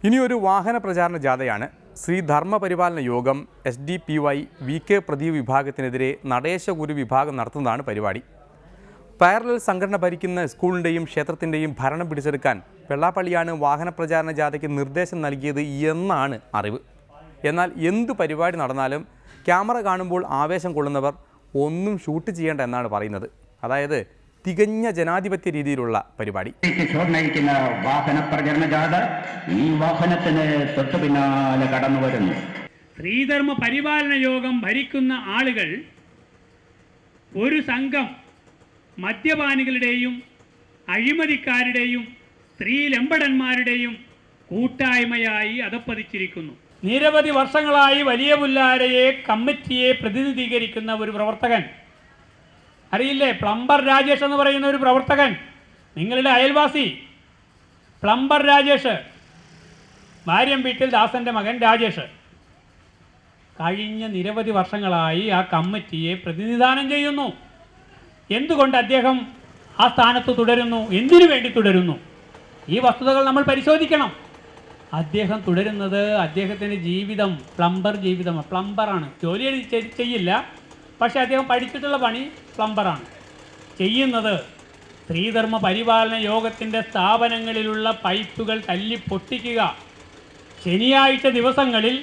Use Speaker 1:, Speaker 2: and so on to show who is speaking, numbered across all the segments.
Speaker 1: ഇനിയൊരു വാഹന പ്രചാരണ ജാഥയാണ്. ശ്രീ ധർമ്മപരിപാലന യോഗം SDPY VK പ്രദീപ് വിഭാഗത്തിനെതിരെ നടേശഗുരു വിഭാഗം നടത്തുന്നതാണ് പരിപാടി. പാരലൽ സംഘടന ഭരിക്കുന്ന സ്കൂളിൻ്റെയും ക്ഷേത്രത്തിൻ്റെയും ഭരണം പിടിച്ചെടുക്കാൻ വെള്ളാപ്പള്ളിയാണ് വാഹന പ്രചാരണ ജാഥയ്ക്ക് നിർദ്ദേശം നൽകിയത് എന്നാണ് അറിവ്. എന്നാൽ എന്തു പരിപാടി നടന്നാലും ക്യാമറ കാണുമ്പോൾ ആവേശം കൊള്ളുന്നവർ ഒന്നും ഷൂട്ട് ചെയ്യേണ്ട എന്നാണ് പറയുന്നത്. അതായത് തികഞ്ഞ ജനാധിപത്യ രീതിയിലുള്ള പരിപാടി.
Speaker 2: വാഹന പ്രചരണ ജാഥ ഈ വാഹനത്തിന് തൊട്ടു പിന്നാലെ കടന്നു വരുന്നു.
Speaker 3: ശ്രീധർമ്മ പരിപാലന യോഗം ഭരിക്കുന്ന ആളുകൾ ഒരു സംഘം മദ്യപാനികളുടെയും അഴിമതിക്കാരുടെയും സ്ത്രീലമ്പടന്മാരുടെയും കൂട്ടായ്മയായി അധപ്പതിച്ചിരിക്കുന്നു. നിരവധി വർഷങ്ങളായി വലിയ പുല്ലാരയെ കമ്മിറ്റിയെ പ്രതിനിധീകരിക്കുന്ന ഒരു പ്രവർത്തകൻ, അറിയില്ലേ, പ്ലംബർ രാജേഷ് എന്ന് പറയുന്ന ഒരു പ്രവർത്തകൻ, നിങ്ങളുടെ അയൽവാസി പ്ലംബർ രാജേഷ്, ഭാര്യം വീട്ടിൽ ദാസൻ്റെ മകൻ രാജേഷ്, കഴിഞ്ഞ നിരവധി വർഷങ്ങളായി ആ കമ്മിറ്റിയെ പ്രതിനിധാനം ചെയ്യുന്നു. എന്തുകൊണ്ട് അദ്ദേഹം ആ സ്ഥാനത്ത് തുടരുന്നു? എന്തിനു വേണ്ടി തുടരുന്നു? ഈ വസ്തുതകൾ നമ്മൾ പരിശോധിക്കണം. അദ്ദേഹം തുടരുന്നത് അദ്ദേഹത്തിൻ്റെ ജീവിതം പ്ലംബർ ജീവിതമാണ്. പ്ലംബറാണ്, ജോലി ചെയ്യില്ല, പക്ഷേ അദ്ദേഹം പഠിച്ചിട്ടുള്ള പണി പ്ലംബറാണ്. ചെയ്യുന്നത് ശ്രീധർമ്മ പരിപാലന യോഗത്തിൻ്റെ സ്ഥാപനങ്ങളിലുള്ള പൈപ്പുകൾ തല്ലി പൊട്ടിക്കുക. ശനിയാഴ്ച ദിവസങ്ങളിൽ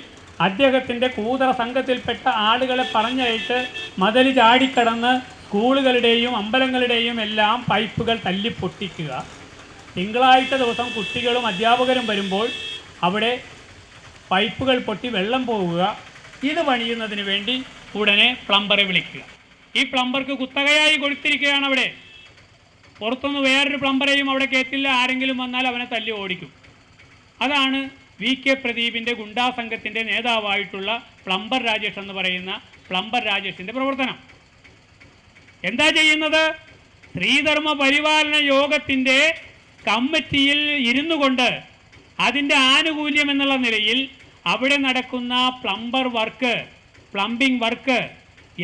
Speaker 3: അദ്ദേഹത്തിൻ്റെ കൂതറ സംഘത്തിൽപ്പെട്ട ആളുകളെ പറഞ്ഞയച്ച് മതിൽ ചാടിക്കടന്ന് സ്കൂളുകളുടെയും അമ്പലങ്ങളുടെയും എല്ലാം പൈപ്പുകൾ തല്ലി പൊട്ടിക്കുക. തിങ്കളാഴ്ച ദിവസം കുട്ടികളും അധ്യാപകരും വരുമ്പോൾ അവിടെ പൈപ്പുകൾ പൊട്ടി വെള്ളം പോവുക. ഇത് പണിയുന്നതിന് വേണ്ടി ഉടനെ പ്ലംബറെ വിളിക്കുക. ഈ പ്ലംബർക്ക് കുത്തകയായി കൊടുത്തിരിക്കുകയാണ്. അവിടെ പുറത്തുനിന്ന് വേറൊരു പ്ലംബറെയും അവിടെ കയറ്റില്ല. ആരെങ്കിലും വന്നാൽ അവനെ തല്ലി ഓടിക്കും. അതാണ് VK പ്രദീപിൻ്റെ ഗുണ്ടാ സംഘത്തിൻ്റെ നേതാവായിട്ടുള്ള പ്ലംബർ രാജേഷ് എന്ന് പറയുന്ന പ്ലംബർ രാജേഷിൻ്റെ പ്രവർത്തനം. എന്താ ചെയ്യുന്നത്? ശ്രീധർമ്മ പരിപാലന യോഗത്തിൻ്റെ കമ്മിറ്റിയിൽ ഇരുന്നു കൊണ്ട് അതിൻ്റെ ആനുകൂല്യം എന്നുള്ള നിലയിൽ അവിടെ നടക്കുന്ന പ്ലംബർ വർക്ക്, പ്ലംബിംഗ് വർക്ക്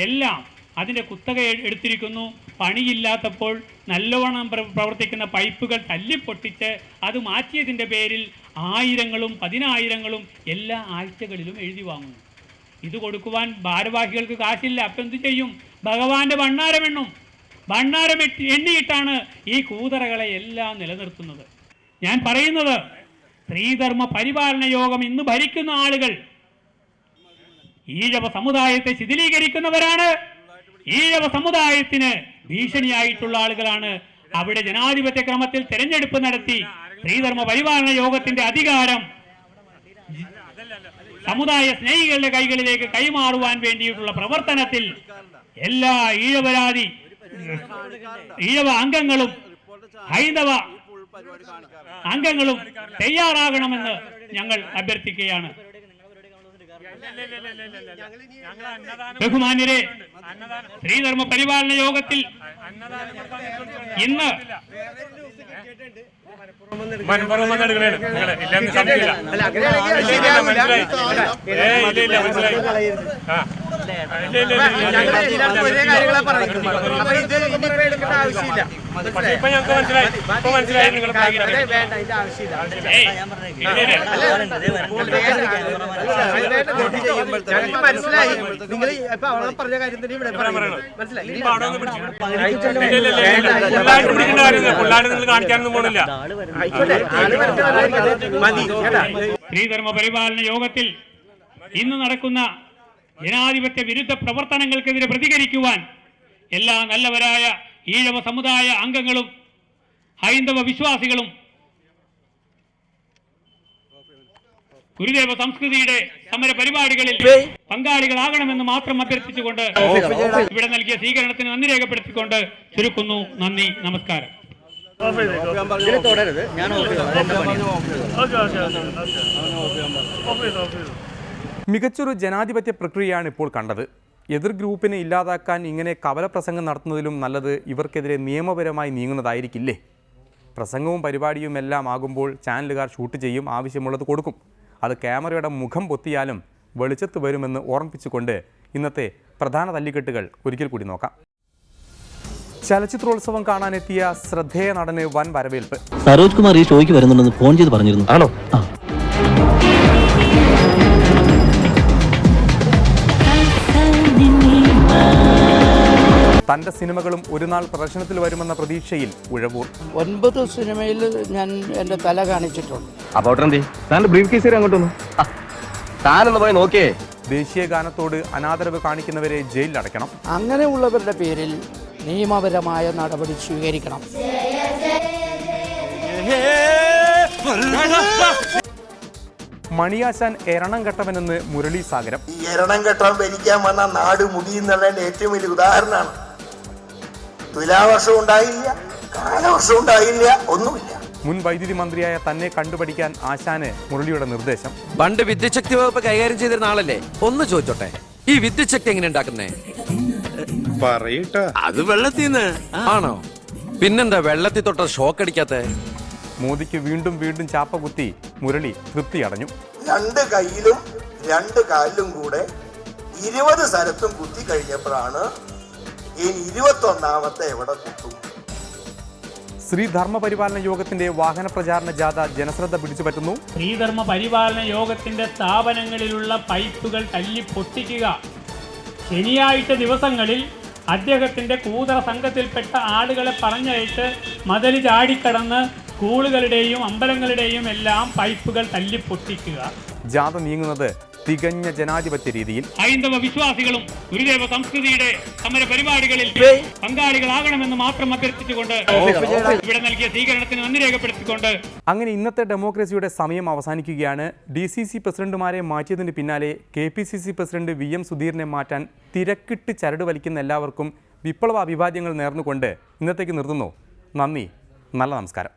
Speaker 3: എല്ലാം അതിൻ്റെ കുത്തക എടുത്തിരിക്കുന്നു. പണിയില്ലാത്തപ്പോൾ നല്ലവണ്ണം പ്രവർത്തിക്കുന്ന പൈപ്പുകൾ തല്ലിപ്പൊട്ടിച്ച് അത് മാറ്റിയതിൻ്റെ പേരിൽ ആയിരങ്ങളും പതിനായിരങ്ങളും എല്ലാ ആഴ്ചകളിലും എഴുതി വാങ്ങുന്നു. ഇത് കൊടുക്കുവാൻ ഭാരവാഹികൾക്ക് കാശില്ല. അപ്പം എന്ത് ചെയ്യും? ഭഗവാന്റെ ഭണ്ണാരമെണ്ണും. ഭണ്ണാരം എണ്ണിയിട്ടാണ് ഈ കൂതറകളെ എല്ലാം നിലനിർത്തുന്നത്. ഞാൻ പറയുന്നത്, ശ്രീധർമ്മ പരിപാലന യോഗം ഇന്ന് ഭരിക്കുന്ന ആളുകൾ ഈഴവ സമുദായത്തെ ശിഥിലീകരിക്കുന്നവരാണ്. ഈഴവ സമുദായത്തിന് ഭീഷണിയായിട്ടുള്ള ആളുകളാണ്. അവിടെ ജനാധിപത്യ ക്രമത്തിൽ തെരഞ്ഞെടുപ്പ് നടത്തി ശ്രീധർമ്മ പരിപാലന യോഗത്തിന്റെ അധികാരം സമുദായ സ്നേഹികളുടെ കൈകളിലേക്ക് കൈമാറുവാൻ വേണ്ടിയിട്ടുള്ള പ്രവർത്തനത്തിൽ എല്ലാ ഈഴവ അംഗങ്ങളും ഹൈന്ദവ അംഗങ്ങളും തയ്യാറാകണമെന്ന് ഞങ്ങൾ അഭ്യർത്ഥിക്കുകയാണ്. ബഹുമാന്യരെ, ശ്രീധർമ്മ പരിപാലന യോഗത്തിൽ ഇന്ന്
Speaker 4: മനസ്സിലായി. നിങ്ങൾ ഇപ്പൊ അവളെ പറഞ്ഞ കാര്യം തന്നെ ഇവിടെ മനസ്സിലായി.
Speaker 3: ശ്രീധർമ്മ പരിപാലന യോഗത്തിൽ ഇന്ന് നടക്കുന്ന ജനാധിപത്യ വിരുദ്ധ പ്രവർത്തനങ്ങൾക്കെതിരെ പ്രതികരിക്കുവാൻ എല്ലാ നല്ലവരായ ഈഴവ സമുദായ അംഗങ്ങളും ഹൈന്ദവ വിശ്വാസികളും ഗുരുദേവ സംസ്കൃതിയുടെ സമര പരിപാടികളിൽ പങ്കാളികളാകണമെന്ന് മാത്രം അഭ്യർത്ഥിച്ചുകൊണ്ട് ഇവിടെ നൽകിയ സ്വീകരണത്തിന് നന്ദി രേഖപ്പെടുത്തിക്കൊണ്ട് ചുരുക്കുന്നു. നന്ദി, നമസ്കാരം.
Speaker 1: മികച്ചൊരു ജനാധിപത്യ പ്രക്രിയയാണ് ഇപ്പോൾ കണ്ടത്. എതിർ ഗ്രൂപ്പിനെ ഇല്ലാതാക്കാൻ ഇങ്ങനെ കവലപ്രസംഗം നടത്തുന്നതിലും നല്ലത് ഇവർക്കെതിരെ നിയമപരമായി നീങ്ങുന്നതായിരിക്കില്ലേ? പ്രസംഗവും പരിപാടിയും എല്ലാം ആകുമ്പോൾ ചാനലുകാർ ഷൂട്ട് ചെയ്യും, ആവശ്യമുള്ളത് കൊടുക്കും. അത് ക്യാമറയുടെ മുഖം പൊത്തിയാലും വെളിച്ചത്ത് വരുമെന്ന് ഓർമ്മിപ്പിച്ചുകൊണ്ട് ഇന്നത്തെ പ്രധാന തല്ലിക്കെട്ടുകൾ ഒരിക്കൽ കൂടി നോക്കാം. ചലച്ചിത്രോത്സവം കാണാനെത്തിയ ശ്രദ്ധേയ നടന് വൻ വരവേൽപ്പ്.
Speaker 5: സരോജ് കുമാർ ഈ ഷോയ്ക്ക് വരുന്നുണ്ടെന്ന് ഫോൺ ചെയ്ത് പറഞ്ഞിരുന്നു. ആണോ?
Speaker 1: തൻ്റെ സിനിമകളും ഒരു നാൾ പ്രദർശനത്തിൽ വരുമെന്ന പ്രതീക്ഷയിൽ ഉഴവൂർ.
Speaker 5: 9 സിനിമയിൽ ഞാൻ എൻ്റെ തല കാണിച്ചിട്ടുണ്ട്.
Speaker 6: താനൊന്ന് പോയി നോക്കിയേ.
Speaker 1: ദേശീയ ഗാനത്തോട് അനാദരവ് കാണിക്കുന്നവരെ ജയിലിലടയ്ക്കണം.
Speaker 5: അങ്ങനെയുള്ളവരുടെ പേരിൽ നിയമപരമായ നടപടി സ്വീകരിക്കണം.
Speaker 1: മണിയാശാൻ എരണം കെട്ടവനെന്ന് മുരളി സാഗരം.
Speaker 7: ഈ എരണം കെട്ടാൻ ഭരിക്കാൻ വന്ന നാട് മുടിയുന്നുള്ളതിന്റെ ഏറ്റവും വലിയ ഉദാഹരണമാണ്. തുലാവർഷം ഉണ്ടായില്ല, കാലവർഷം ഉണ്ടായില്ല, ഒന്നുമില്ല.
Speaker 1: മുൻ വൈദ്യുതി മന്ത്രിയായ തന്നെ കണ്ടുപഠിക്കാൻ ആശാന് മുരളിയുടെ നിർദ്ദേശം.
Speaker 8: പണ്ട് വിദ്യുച്ഛക്തി വകുപ്പ് കൈകാര്യം ചെയ്തിരുന്ന ആളല്ലേ? ഒന്ന് ചോദിച്ചോട്ടെ, ഈ വിദ്യുച്ഛക്തി എങ്ങനെ ഉണ്ടാക്കുന്നേ? അത് വെള്ളത്തിന്ന് ആണോ? പിന്നെന്താ വെള്ളത്തിൽ തൊട്ട ഷോക്ക് അടിക്കാത്ത?
Speaker 1: മോദിക്ക് വീണ്ടും വീണ്ടും ചാപ്പ കുത്തി മുരളി തൃപ്തി അടഞ്ഞു.
Speaker 7: 2 കൈയിലും 2 കാലിലും കൂടെ 20 സ്ഥലത്തും കുത്തി കഴിഞ്ഞപ്പോഴാണ് ഇനി 21ാമത്തെ എവിടെ കുത്തും.
Speaker 1: ശ്രീധർമ്മ പരിപാലന യോഗത്തിന്റെ വാഹന പ്രചാരണ ജാഥ ജനശ്രദ്ധ പിടിച്ചുപറ്റുന്നു.
Speaker 3: ശ്രീധർമ്മ പരിപാലന യോഗത്തിന്റെ സ്ഥാപനങ്ങളിലുള്ള പൈപ്പുകൾ തല്ലി പൊട്ടിക്കുക. ശനിയാഴ്ച ദിവസങ്ങളിൽ അദ്ദേഹത്തിന്റെ കൂതറ സംഘത്തിൽപ്പെട്ട ആളുകളെ പറഞ്ഞയച്ച് മതിൽ ചാടിക്കടന്ന് സ്കൂളുകളുടെയും അമ്പലങ്ങളുടെയും എല്ലാം പൈപ്പുകൾ തല്ലി പൊട്ടിക്കുക.
Speaker 1: ജാഥ നീങ്ങുന്നത് തികഞ്ഞ ജനാധിപത്യ രീതിയിൽ.
Speaker 3: ഹൈന്ദവ വിശ്വാസികളും ഗുരുദേവ സംസ്കൃതിയുടെ സമര പരിപാടികളിൽ പങ്കാളികളാകണമെന്ന് മാത്രം അഭ്യർത്ഥിച്ചുകൊണ്ട് ഇവിടെ നൽകിയ സ്വീകരണത്തിന് നന്ദി രേഖപ്പെടുത്തിക്കൊണ്ട്
Speaker 1: അങ്ങനെ ഇന്നത്തെ ഡെമോക്രസിയുടെ സമയം അവസാനിക്കുകയാണ്. DCC പ്രസിഡന്റുമാരെ മാറ്റിയതിന് പിന്നാലെ KPCC പ്രസിഡന്റ് VM സുധീറിനെ മാറ്റാൻ തിരക്കിട്ട് ചരട് വലിക്കുന്ന എല്ലാവർക്കും വിപ്ലവ അഭിവാദ്യങ്ങൾ നേർന്നുകൊണ്ട് ഇന്നത്തേക്ക് നിർത്തുന്നു. നന്ദി, നല്ല നമസ്കാരം.